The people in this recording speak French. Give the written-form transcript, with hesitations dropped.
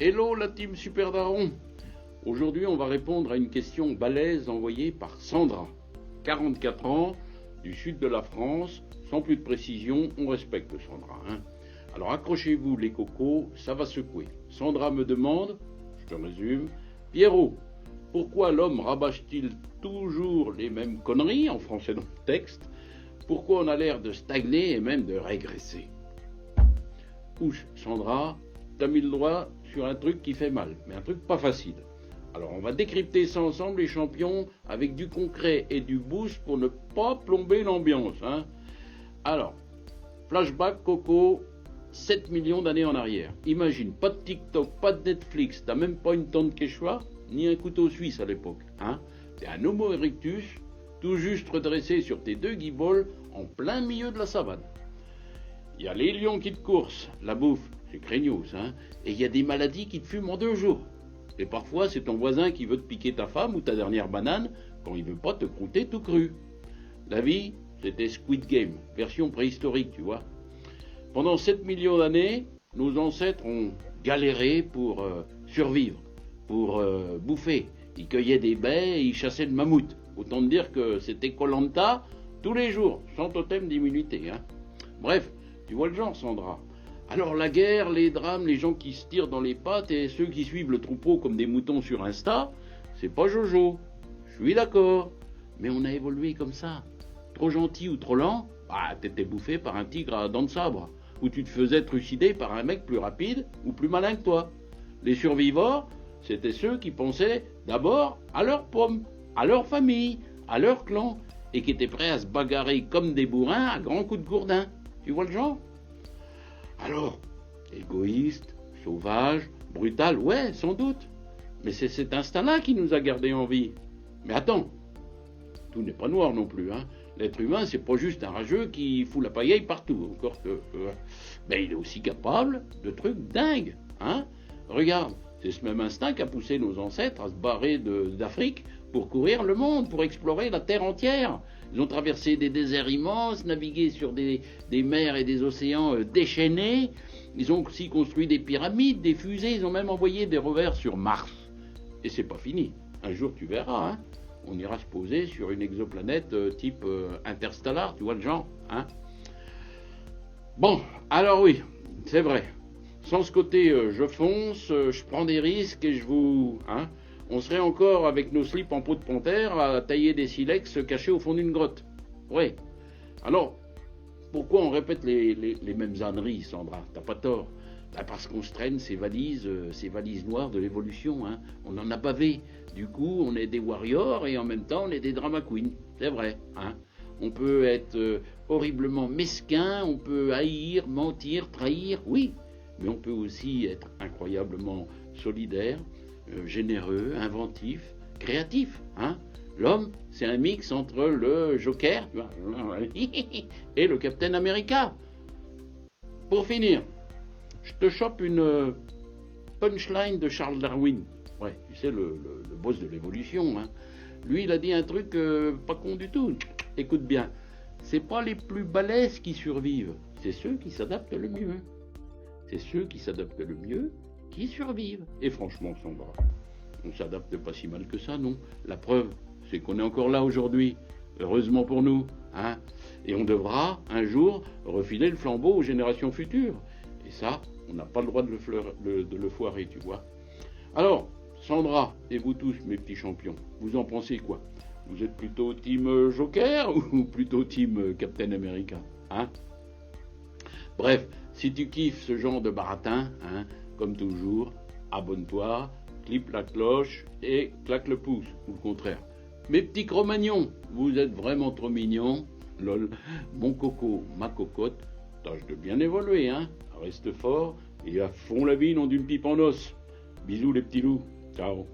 Hello la team Super Daron. Aujourd'hui on va répondre à une question balèze envoyée par Sandra. 44 ans, du sud de la France, sans plus de précision, on respecte Sandra. Alors accrochez-vous les cocos, ça va secouer. Sandra me demande, je te résume, Pierrot, pourquoi l'homme rabâche-t-il toujours les mêmes conneries, en français dans le texte? Pourquoi on a l'air de stagner et même de régresser? Ouch, Sandra, t'as mis le doigt sur un truc qui fait mal, mais un truc pas facile. Alors on va décrypter ça ensemble les champions avec du concret et du boost pour ne pas plomber l'ambiance. Alors, flashback Coco, 7 millions d'années en arrière. Imagine, pas de TikTok, pas de Netflix, t'as même pas une tente quechua, ni un couteau suisse à l'époque. T'es un Homo erectus, tout juste redressé sur tes deux guiboles en plein milieu de la savane. Il y a les lions qui te coursent, la bouffe, c'est craignos, et il y a des maladies qui te fument en 2 jours. Et parfois, c'est ton voisin qui veut te piquer ta femme ou ta dernière banane quand il veut pas te croûter tout cru. La vie, c'était Squid Game, version préhistorique, tu vois. Pendant 7 millions d'années, nos ancêtres ont galéré pour survivre, pour bouffer. Ils cueillaient des baies et ils chassaient le mammouth. Autant te dire que c'était Koh-Lanta tous les jours, sans totem d'immunité. Bref, tu vois le genre, Sandra. Alors la guerre, les drames, les gens qui se tirent dans les pattes et ceux qui suivent le troupeau comme des moutons sur Insta, c'est pas Jojo. Je suis d'accord. Mais on a évolué comme ça. Trop gentil ou trop lent, t'étais bouffé par un tigre à dents de sabre. Ou tu te faisais trucider par un mec plus rapide ou plus malin que toi. Les survivants, c'était ceux qui pensaient d'abord à leurs pommes, à leur famille, à leur clan, et qui étaient prêts à se bagarrer comme des bourrins à grands coups de gourdin. Tu vois le genre? Alors, égoïste, sauvage, brutal, ouais, sans doute. Mais c'est cet instinct-là qui nous a gardés en vie. Mais attends, tout n'est pas noir non plus, L'être humain, c'est pas juste un rageux qui fout la pagaille partout, encore que... mais il est aussi capable de trucs dingues, Regarde, c'est ce même instinct qui a poussé nos ancêtres à se barrer d'Afrique pour courir le monde, pour explorer la terre entière. Ils ont traversé des déserts immenses, navigué sur des mers et des océans déchaînés. Ils ont aussi construit des pyramides, des fusées, ils ont même envoyé des rovers sur Mars. Et c'est pas fini. Un jour, tu verras, on ira se poser sur une exoplanète type interstellar, tu vois le genre, Bon, alors oui, c'est vrai. Sans ce côté je fonce, je prends des risques et je vous... on serait encore avec nos slips en peau de panthère à tailler des silex cachés au fond d'une grotte. Oui. Alors, pourquoi on répète les mêmes âneries, Sandra? T'as pas tort. Parce qu'on se traîne ces valises noires de l'évolution. On en a bavé. Du coup, on est des warriors et en même temps, on est des drama queens. C'est vrai. On peut être horriblement mesquin, on peut haïr, mentir, trahir, oui. Mais on peut aussi être incroyablement solidaire, généreux, inventif, créatif. L'homme, c'est un mix entre le Joker et le Captain America. Pour finir, je te chope une punchline de Charles Darwin. Ouais, tu sais, le boss de l'évolution. Lui, il a dit un truc pas con du tout. Écoute bien, c'est pas les plus balèzes qui survivent, c'est ceux qui s'adaptent le mieux. C'est ceux qui s'adaptent le mieux qui survivent. Et franchement, Sandra, on ne s'adapte pas si mal que ça, non? La preuve, c'est qu'on est encore là aujourd'hui. Heureusement pour nous. Et on devra, un jour, refiler le flambeau aux générations futures. Et ça, on n'a pas le droit de le foirer, tu vois. Alors, Sandra, et vous tous, mes petits champions, vous en pensez quoi? Vous êtes plutôt team Joker ou plutôt team Captain America? Bref, si tu kiffes ce genre de baratin, comme toujours, abonne-toi, clique la cloche et claque le pouce, ou le contraire. Mes petits Cro-Magnons, vous êtes vraiment trop mignons. Lol, mon coco, ma cocotte, tâche de bien évoluer, reste fort et à fond la vie, non d'une pipe en os. Bisous les petits loups, ciao.